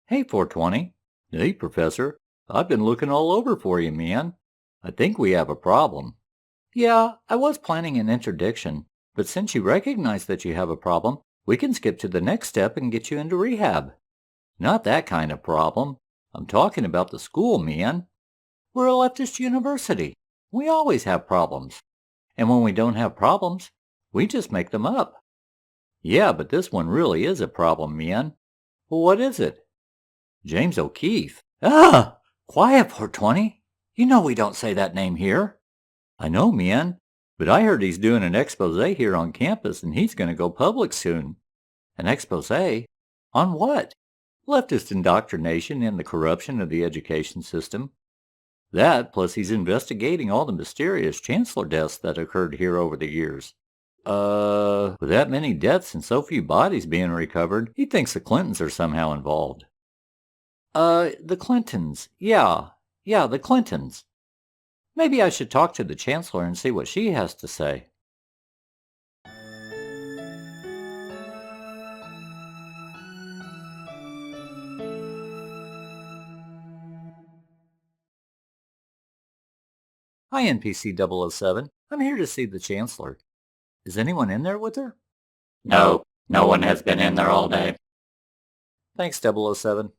Hey, 420. Hey, Professor. I've been looking all over for you, man. I think we have a problem. Yeah, I was planning an interdiction, but since you recognize that you have a problem, we can skip to the next step and get you into rehab. Not that kind of problem. I'm talking about the school, man. We're a leftist university. We always have problems. And when we don't have problems, we just make them up. Yeah, but this one really is a problem, man. Well, what is it? James O'Keefe. Ah! Quiet, 420. You know we don't say that name here. I know, man. But I heard he's doing an expose here on campus and he's going to go public soon. An expose? On what? Leftist indoctrination and the corruption of the education system. That, plus he's investigating all the mysterious chancellor deaths that occurred here over the years. With that many deaths and so few bodies being recovered, he thinks the Clintons are somehow involved. The Clintons. Yeah, the Clintons. Maybe I should talk to the Chancellor and see what she has to say. Hi, NPC 007. I'm here to see the Chancellor. Is anyone in there with her? No, no one has been in there all day. Thanks, 007.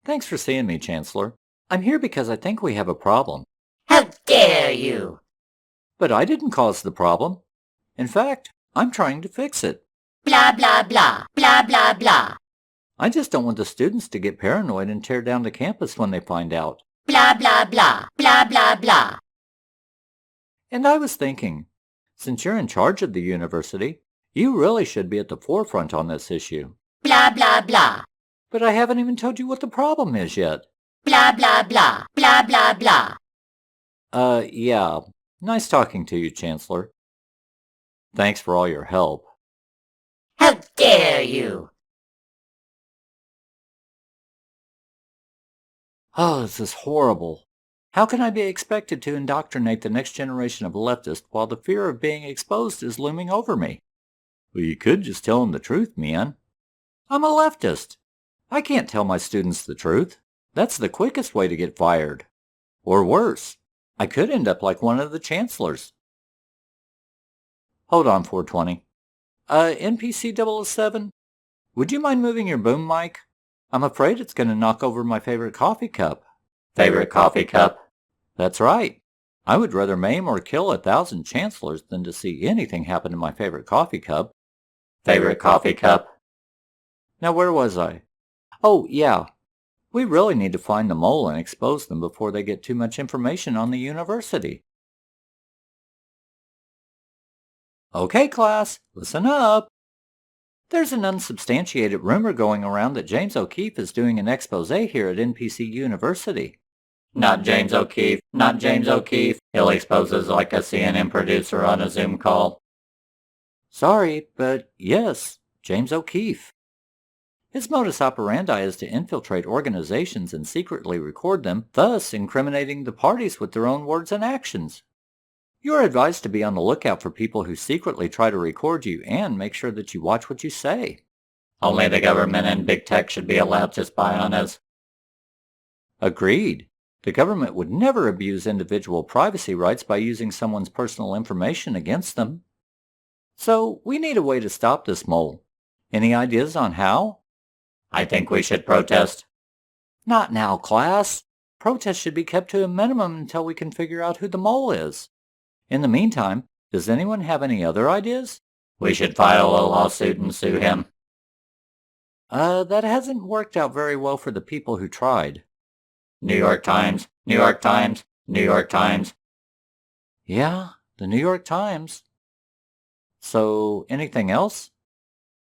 Thanks for seeing me, Chancellor. I'm here because I think we have a problem. How dare you! But I didn't cause the problem. In fact, I'm trying to fix it. Blah, blah, blah, blah, blah, blah. I just don't want the students to get paranoid and tear down the campus when they find out. Blah, blah, blah, blah, blah, blah. And I was thinking, since you're in charge of the university, you really should be at the forefront on this issue. Blah, blah, blah. But I haven't even told you what the problem is yet. Blah, blah, blah, blah, blah, blah. Yeah. Nice talking to you, Chancellor. Thanks for all your help. How dare you! Oh, this is horrible. How can I be expected to indoctrinate the next generation of leftists while the fear of being exposed is looming over me? Well, you could just tell them the truth, man. I'm a leftist. I can't tell my students the truth. That's the quickest way to get fired. Or worse, I could end up like one of the chancellors. Hold on, 420. NPC 007, would you mind moving your boom mic? I'm afraid it's going to knock over my favorite coffee cup. Favorite coffee cup? That's right. I would rather maim or kill 1,000 chancellors than to see anything happen to my favorite coffee cup. Favorite coffee cup? Now where was I? Oh, yeah. We really need to find the mole and expose them before they get too much information on the university. Okay, class, listen up. There's an unsubstantiated rumor going around that James O'Keefe is doing an expose here at NPC University. Not James O'Keefe, not James O'Keefe. He'll expose us like a CNN producer on a Zoom call. Sorry, but yes, James O'Keefe. His modus operandi is to infiltrate organizations and secretly record them, thus incriminating the parties with their own words and actions. You are advised to be on the lookout for people who secretly try to record you and make sure that you watch what you say. Only the government and big tech should be allowed to spy on us. Agreed. The government would never abuse individual privacy rights by using someone's personal information against them. So we need a way to stop this mole. Any ideas on how? I think we should protest. Not now, class. Protests should be kept to a minimum until we can figure out who the mole is. In the meantime, does anyone have any other ideas? We should file a lawsuit and sue him. That hasn't worked out very well for the people who tried. New York Times, New York Times, New York Times. Yeah, the New York Times. So, anything else?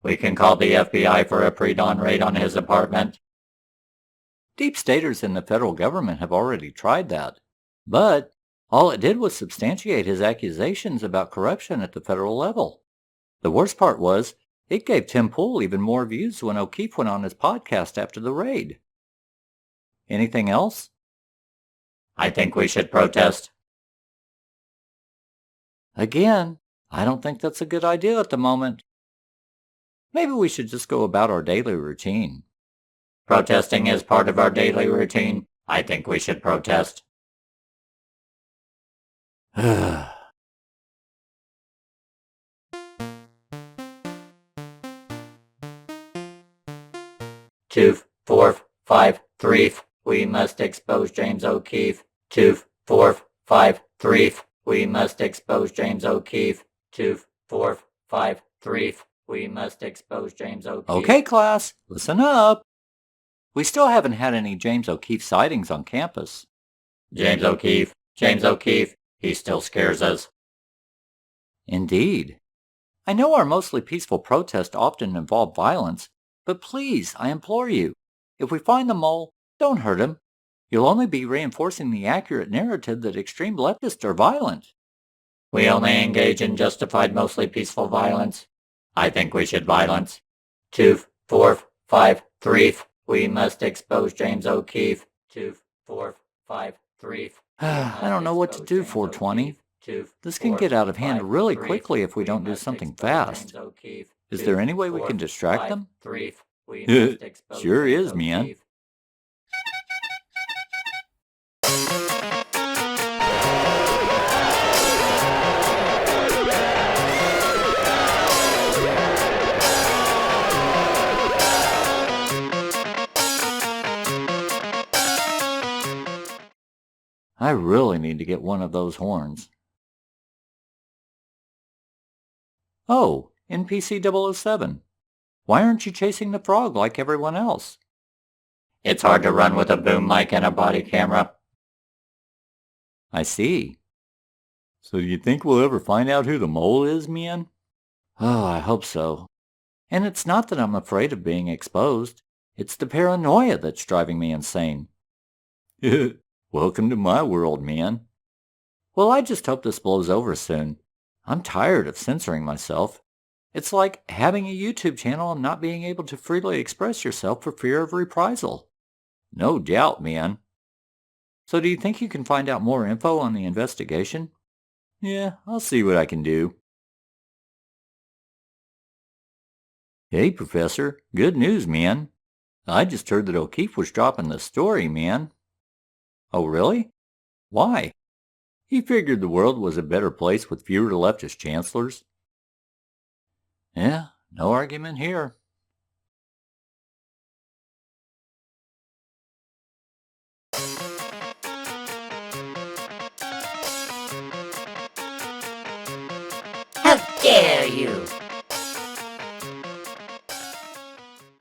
We can call the FBI for a pre-dawn raid on his apartment. Deep staters in the federal government have already tried that. But all it did was substantiate his accusations about corruption at the federal level. The worst part was, it gave Tim Pool even more views when O'Keefe went on his podcast after the raid. Anything else? I think we should protest. Again, I don't think that's a good idea at the moment. Maybe we should just go about our daily routine. Protesting is part of our daily routine. I think we should protest. Two, four, five, three. We must expose James O'Keefe. Two, four, five, three. We must expose James O'Keefe. Two, four, five, three. We must expose James O'Keefe. Okay, class, listen up. We still haven't had any James O'Keefe sightings on campus. James O'Keefe, he still scares us. Indeed. I know our mostly peaceful protests often involve violence, but please, I implore you, if we find the mole, don't hurt him. You'll only be reinforcing the accurate narrative that extreme leftists are violent. We only engage in justified, mostly peaceful violence. I think we should violence. Two, four, five, three. We must expose James O'Keefe. Two, four, five, three. I don't know what to do, 420. This can get out of hand really quickly if we don't do something fast. Is there any way we can distract them? Sure is, man. I really need to get one of those horns. Oh, NPC 007. Why aren't you chasing the frog like everyone else? It's hard to run with a boom mic and a body camera. I see. So do you think we'll ever find out who the mole is, man? Oh, I hope so. And it's not that I'm afraid of being exposed. It's the paranoia that's driving me insane. Welcome to my world, man. Well, I just hope this blows over soon. I'm tired of censoring myself. It's like having a YouTube channel and not being able to freely express yourself for fear of reprisal. No doubt, man. So do you think you can find out more info on the investigation? Yeah, I'll see what I can do. Hey, Professor. Good news, man. I just heard that O'Keefe was dropping the story, man. Oh, really? Why? He figured the world was a better place with fewer leftist chancellors. Yeah, no argument here.